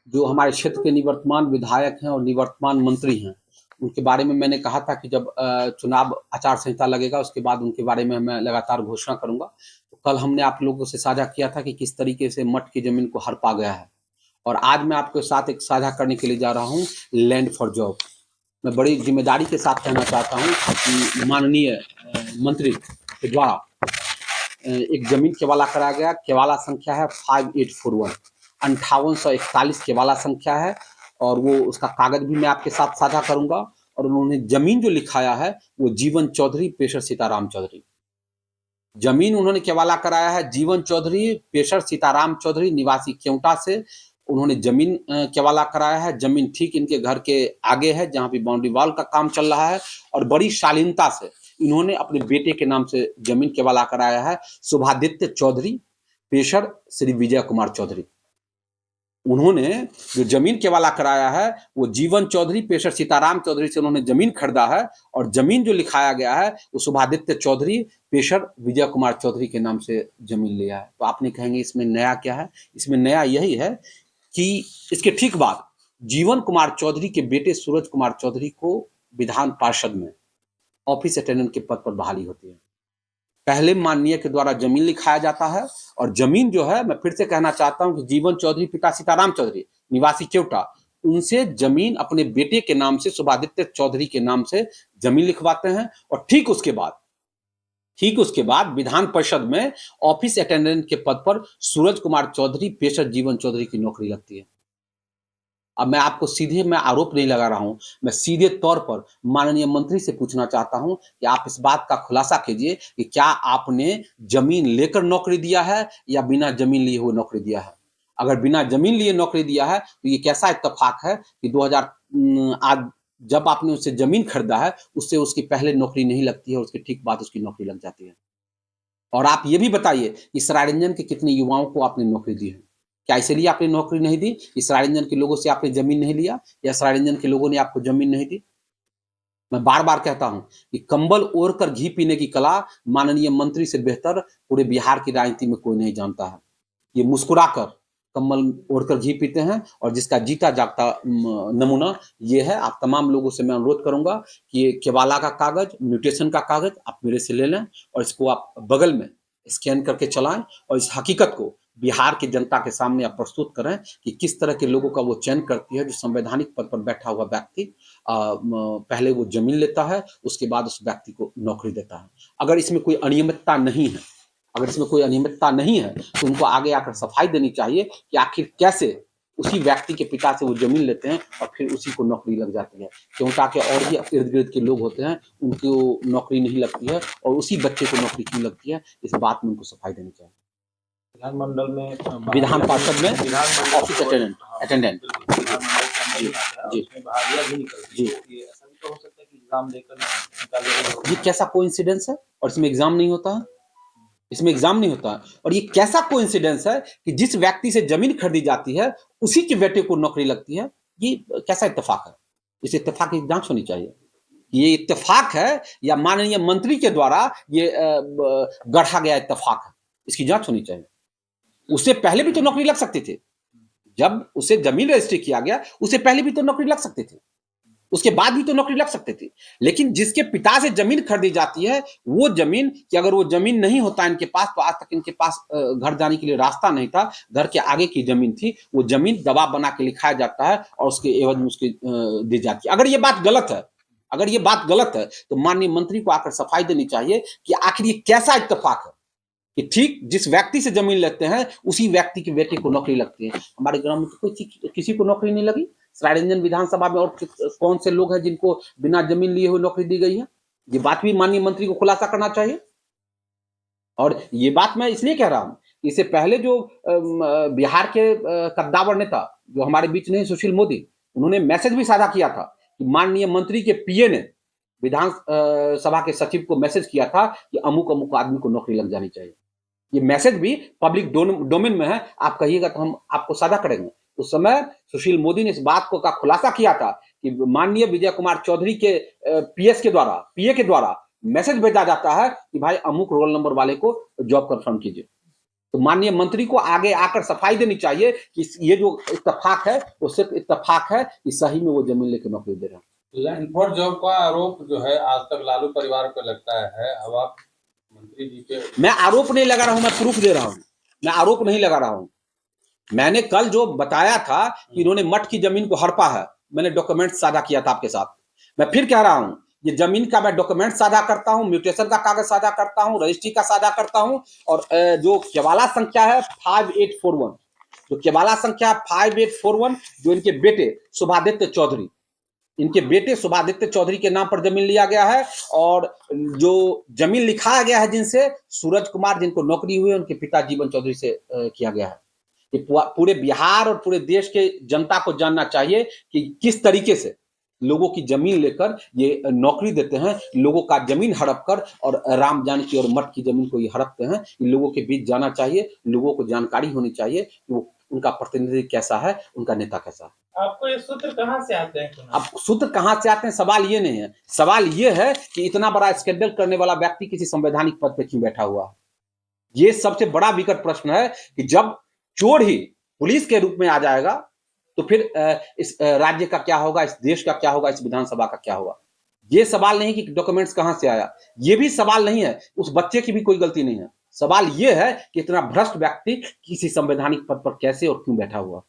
जो हमारे क्षेत्र के निवर्तमान विधायक हैं और निवर्तमान मंत्री हैं, उनके बारे में मैंने कहा था कि जब चुनाव आचार संहिता लगेगा उसके बाद उनके बारे में मैं लगातार घोषणा करूंगा। तो कल हमने आप लोगों से साझा किया था कि किस तरीके से मठ की जमीन को हड़पा गया है, और आज मैं आपके साथ एक साझा करने के लिए जा रहा हूँ लैंड फॉर जॉब। मैं बड़ी जिम्मेदारी के साथ कहना चाहता हूँ कि माननीय मंत्री के द्वारा एक जमीन केवाला कराया गया। केवाला संख्या है 5841, 5841 केवाला संख्या है, और वो उसका कागज भी मैं आपके साथ साझा करूंगा। और उन्होंने जमीन जो लिखाया है वो जीवन चौधरी पेशर सीताराम चौधरी, जमीन उन्होंने केवाला कराया है जीवन चौधरी पेशर सीताराम चौधरी निवासी केवटा से। उन्होंने जमीन केवाला कराया है। जमीन ठीक इनके घर के आगे है जहां पे बाउंड्री वॉल का काम चल रहा है, और बड़ी शालीनता से इन्होंने अपने बेटे के नाम से जमीन केवाला कराया है, शुभादित्य चौधरी पेशर श्री विजय कुमार चौधरी। उन्होंने जो जमीन केवाला कराया है वो जीवन चौधरी पेशर सीताराम चौधरी से उन्होंने जमीन खरीदा है, और जमीन जो लिखाया गया है वो शुभादित्य चौधरी पेशर विजय कुमार चौधरी के नाम से जमीन लिया है। तो आपने कहेंगे इसमें नया क्या है? इसमें नया यही है कि इसके ठीक बाद जीवन कुमार चौधरी के बेटे सूरज कुमार चौधरी को विधान पार्षद में ऑफिस अटेंडेंट के पद पर बहाली होती है। पहले माननीय के द्वारा जमीन लिखाया जाता है, और जमीन जो है, मैं फिर से कहना चाहता हूं कि जीवन चौधरी पिता सीताराम चौधरी निवासी केवटा, उनसे जमीन अपने बेटे के नाम से शुभादित्य चौधरी के नाम से जमीन लिखवाते हैं। और ठीक उसके बाद विधान परिषद में ऑफिस अटेंडेंट के पद पर सूरज कुमार चौधरी पेशर जीवन चौधरी की नौकरी लगती है। अब मैं आपको सीधे मैं आरोप नहीं लगा रहा हूं, मैं सीधे तौर पर माननीय मंत्री से पूछना चाहता हूं कि आप इस बात का खुलासा कीजिए कि क्या आपने जमीन लेकर नौकरी दिया है या बिना जमीन लिए हुए नौकरी दिया है। अगर बिना जमीन लिए नौकरी दिया है तो ये कैसा इत्तेफाक है कि 2000 आज जब आपने उससे जमीन खरीदा है उससे उसकी पहले नौकरी नहीं लगती है, उसके ठीक बाद उसकी नौकरी लग जाती है। और आप ये भी बताइए कि सरायरंजन के कितने युवाओं को आपने नौकरी दी है? क्या इसलिए आपने नौकरी नहीं दी? इस सरायरंजन के लोगों से आपने जमीन नहीं लिया, या सरायरंजन के लोगों ने आपको जमीन नहीं दी? मैं बार बार कहता हूं कि कंबल ओढ़कर घी पीने की कला माननीय मंत्री से बेहतर पूरे बिहार की राजनीति में कोई नहीं जानता है। ये मुस्कुराकर कंबल ओढ़कर घी पीते हैं, और जिसका जीता जागता नमूना ये है। आप तमाम लोगों से मैं अनुरोध करूंगा कि ये केवाला का कागज, म्यूटेशन का कागज आप मेरे से ले लें, और इसको आप बगल में स्कैन करके चलाएं, और इस हकीकत को बिहार की जनता के सामने आप प्रस्तुत करें कि किस तरह के लोगों का वो चयन करती है। जो संवैधानिक पद पर बैठा हुआ व्यक्ति पहले वो जमीन लेता है, उसके बाद उस व्यक्ति को नौकरी देता है। अगर इसमें कोई अनियमितता नहीं है, तो उनको आगे आकर सफाई देनी चाहिए कि आखिर कैसे उसी व्यक्ति के पिता से वो जमीन लेते हैं और फिर उसी को नौकरी लग जाती है। क्यों? ताकि और भी इर्द गिर्द के लोग होते हैं उनको नौकरी नहीं लगती है, और उसी बच्चे को नौकरी क्यों लगती है, इस बात में उनको सफाई देनी चाहिए। विधानमंडल में विधान पार्षद में ऑफिस अटेंडेंट जी बहालियां भी निकलती है। ये ऐसा भी तो हो सकता है कि एग्जाम देकर निकाले। ये कैसा कोइंसिडेंस है? और इसमें एग्जाम नहीं होता है, इसमें एग्जाम नहीं होता है। और ये कैसा कोइंसिडेंस है कि जिस व्यक्ति से जमीन खरीदी जाती है उसी के बेटे को नौकरी लगती है। ये कैसा इत्तेफाक है? इस इत्तेफाक की जांच होनी चाहिए। ये इत्तेफाक है या माननीय मंत्री के द्वारा ये गढ़ा गया इत्तेफाक है? इसकी जांच होनी चाहिए। उससे पहले भी तो नौकरी लग सकती थी। जब उसे जमीन रजिस्ट्री किया गया उससे पहले भी तो नौकरी लग सकती थी, उसके बाद भी तो नौकरी लग सकती थी। लेकिन जिसके पिता से जमीन खरीदी जाती है वो जमीन कि अगर वो जमीन नहीं होता इनके पास, तो आज तक इनके पास घर जाने के लिए रास्ता नहीं था। घर के आगे की जमीन थी, वो जमीन दबाव बना के लिखाया जाता है और उसके एवज में उसकी दी जाती है। अगर ये बात गलत है तो माननीय मंत्री को आकर सफाई देनी चाहिए कि आखिर ये कैसा इत्तेफाक है कि ठीक जिस व्यक्ति से जमीन लेते हैं उसी व्यक्ति के बेटे को नौकरी लगती है। हमारे ग्राम में तो किसी को नौकरी नहीं लगी। सरायरंजन विधानसभा में और कौन से लोग हैं जिनको बिना जमीन लिए हुए नौकरी दी गई है? ये बात भी माननीय मंत्री को खुलासा करना चाहिए। और ये बात मैं इसलिए कह रहा हूं, इससे पहले जो बिहार के कद्दावर नेता जो हमारे बीच नहीं, सुशील मोदी, उन्होंने मैसेज भी साझा किया था कि माननीय मंत्री के पीए ने विधान सभा के सचिव को मैसेज किया था कि अमुक अमुक आदमी को नौकरी लग जानी चाहिए। ये मैसेज भी पब्लिक डोमेन में है, आप कहिएगा तो हम आपको साझा करेंगे। उस समय सुशील मोदी ने इस बात को का खुलासा किया था कि माननीय विजय कुमार चौधरी के पीए के द्वारा मैसेज भेजा जाता है कि भाई अमुक रोल नंबर वाले को जॉब कंफर्म कीजिए। तो माननीय मंत्री को आगे आकर सफाई देनी चाहिए कि ये जो इत्तेफाक है वो सिर्फ इत्तेफाक है कि सही में वो जमीन लेकर नौकरी दे रहे हैं। लैंड फॉर जॉब का आरोप जो है आज तक लालू परिवार पर लगता है। अब आप मंत्री जी के, मैं आरोप नहीं लगा रहा हूं, मैं प्रूफ दे रहा हूं, मैं आरोप नहीं लगा रहा हूं। मैंने कल जो बताया था कि इन्होंने मठ की जमीन को हड़पा है, मैंने डॉक्यूमेंट साझा किया था आपके साथ। मैं फिर कह रहा हूं, ये जमीन का मैं डॉक्यूमेंट साझा करता हूं, म्यूटेशन का कागज साझा करता हूं, रजिस्ट्री का साझा करता हूं, और जो केवाला संख्या है 5841, जो केवाला संख्या 5841, जो इनके बेटे शुभादित्य चौधरी, इनके बेटे शुभादित्य चौधरी के नाम पर जमीन लिया गया है, और जो जमीन लिखाया गया है जिनसे सूरज कुमार, जिनको नौकरी हुई है, उनके पिता जीवन चौधरी से किया गया है। ये पूरे बिहार और पूरे देश के जनता को जानना चाहिए कि किस तरीके से लोगों की जमीन लेकर ये नौकरी देते हैं, लोगों का जमीन हड़प कर, और राम जानकी और मठ की जमीन को ये हड़पते हैं। इन लोगों के बीच जाना चाहिए, लोगों को जानकारी होनी चाहिए कि वो उनका प्रतिनिधि कैसा है, उनका नेता कैसा है। आपको ये सूत्र कहाँ से आते हैं? अब सूत्र कहां से आते हैं, सवाल ये नहीं है। सवाल ये है कि इतना बड़ा स्कैंडल करने वाला व्यक्ति किसी संवैधानिक पद पे क्यों बैठा हुआ है। ये सबसे बड़ा विकट प्रश्न है कि जब चोर ही पुलिस के रूप में आ जाएगा तो फिर इस राज्य का क्या होगा, इस देश का क्या होगा, इस विधानसभा का क्या होगा। ये सवाल नहीं कि डॉक्यूमेंट्स कहां से आया, ये भी सवाल नहीं है, उस बच्चे की भी कोई गलती नहीं है। सवाल ये है कि इतना भ्रष्ट व्यक्ति किसी संवैधानिक पद पर कैसे और क्यों बैठा हुआ।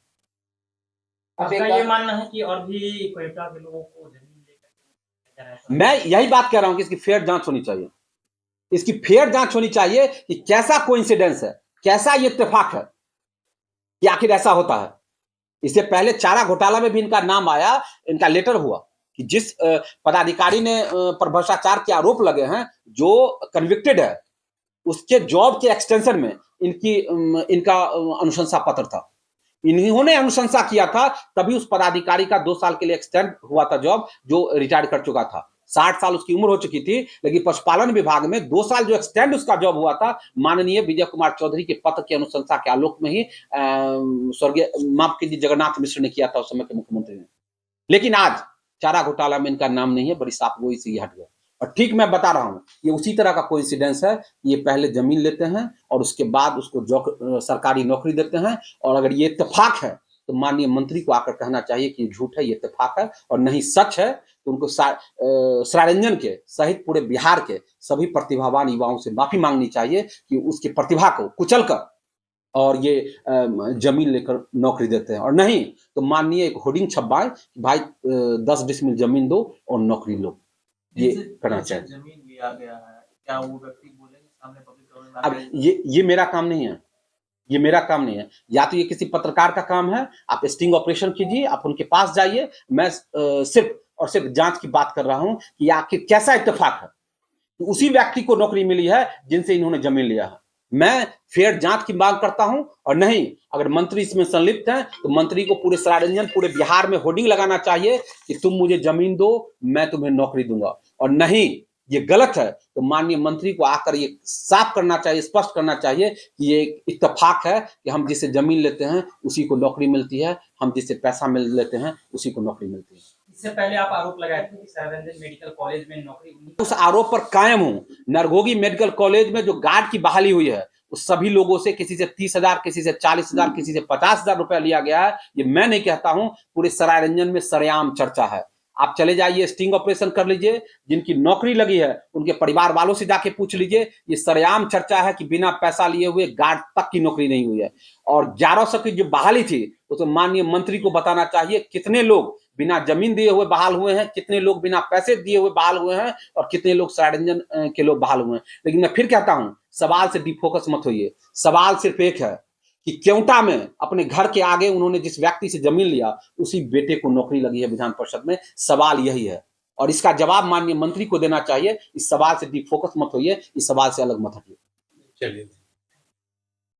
आपका ये मानना है कि और भी कोयटा के लोगों को जमीन लेकर, मैं यही बात कह रहा हूं कि इसकी फेयर जांच होनी चाहिए, इसकी फेयर जांच होनी चाहिए कि कैसा कोइंसिडेंस है, कैसा ये इत्तेफाक है कि आखिर ऐसा होता है। इससे पहले चारा घोटाला में भी इनका नाम आया, इनका लेटर हुआ कि जिस पदाधिकारी ने पर भ्रष्टाचार के आरोप लगे हैं, जो कन्विक्टेड है, उसके जॉब के एक्सटेंशन में इनका अनुशंसा पत्र था। इन्होंने अनुशंसा किया था, तभी उस पदाधिकारी का 2 साल के लिए एक्सटेंड हुआ था जॉब, जो रिटायर कर चुका था। 60 साल उसकी उम्र हो चुकी थी, लेकिन पशुपालन विभाग में 2 साल जो एक्सटेंड उसका जॉब हुआ था, माननीय विजय कुमार चौधरी के पत्र की अनुशंसा के आलोक में ही स्वर्गीय माफ कीजिए जगन्नाथ मिश्र ने किया था, उस समय के मुख्यमंत्री ने। लेकिन आज चारा घोटाला में इनका नाम नहीं है, बड़ी साफगोई से ये हट गया। और ठीक मैं बता रहा हूं, ये उसी तरह का कोइंसिडेंस है। ये पहले जमीन लेते हैं और उसके बाद उसको सरकारी नौकरी देते हैं, और अगर ये इत्तेफाक है तो माननीय मंत्री को आकर कहना चाहिए कि झूठ है, ये इत्तेफाक है, और नहीं सच है तो उनको सरारंजन के सहित पूरे बिहार के सभी प्रतिभावान युवाओं से माफी मांगनी चाहिए कि उसकी प्रतिभा को कुचलकर और ये जमीन लेकर नौकरी देते हैं। और नहीं तो माननीय एक होर्डिंग छपवाएं कि भाई 10 डिसमिल जमीन दो और नौकरी लो, ये करना चाहिए। जमीन लिया गया है, क्या वो व्यक्ति बोलेंगे सामने पब्लिक? अब ये मेरा काम नहीं है, ये मेरा काम नहीं है। या तो ये किसी पत्रकार का काम है, आप स्टिंग ऑपरेशन कीजिए, आप उनके पास जाइए। मैं सिर्फ और सिर्फ जांच की बात कर रहा हूं कि आखिर कैसा इत्तेफाक है कि उसी व्यक्ति को नौकरी मिली है जिनसे इन्होंने जमीन लिया है। मैं फेयर जांच की मांग करता हूं, और नहीं अगर मंत्री इसमें संलिप्त हैं तो मंत्री को पूरे सरारंजन, पूरे बिहार में होर्डिंग लगाना चाहिए कि तुम मुझे जमीन दो, मैं तुम्हें नौकरी दूंगा। और नहीं ये गलत है तो माननीय मंत्री को आकर ये साफ करना चाहिए, स्पष्ट करना चाहिए कि ये इत्तेफाक है कि हम जिसे जमीन लेते हैं उसी को नौकरी मिलती है, हम जिसे पैसा मिल लेते हैं उसी को नौकरी मिलती है। इससे पहले आप आरोप लगाए थे कि सरारंजन मेडिकल कॉलेज में नौकरी, उस आरोप पर कायम हूं। नरघोगी मेडिकल कॉलेज में जो गार्ड की बहाली हुई है, उस सभी लोगों से किसी से 30,000, किसी से 40,000, किसी से 50,000 रुपया लिया गया है। ये मैं नहीं कहता हूं, पूरे सरायरंजन में सरेआम चर्चा है। आप चले जाइए, स्टिंग ऑपरेशन कर लीजिए, जिनकी नौकरी लगी है उनके परिवार वालों से जाके पूछ लीजिए। ये सरेआम चर्चा है कि बिना पैसा लिए हुए गार्ड तक की नौकरी नहीं हुई है। और 1100 की जो बहाली थी उसमें माननीय मंत्री को बताना चाहिए कितने लोग बिना जमीन दिए हुए बहाल हुए हैं, कितने लोग बिना पैसे दिए हुए बहाल हुए हैं, और कितने लोग सरारंजन के लोग बहाल हुए हैं। लेकिन मैं फिर कहता हूं, सवाल से डिफोकस मत होइए। सवाल सिर्फ एक है कि केवटा में अपने घर के आगे उन्होंने जिस व्यक्ति से जमीन लिया उसी बेटे को नौकरी लगी है विधान परिषद में। सवाल यही है, और इसका जवाब माननीय मंत्री को देना चाहिए। इस सवाल से डिफोकस मत होइए, इस सवाल से अलग मत हटिए। चलिए।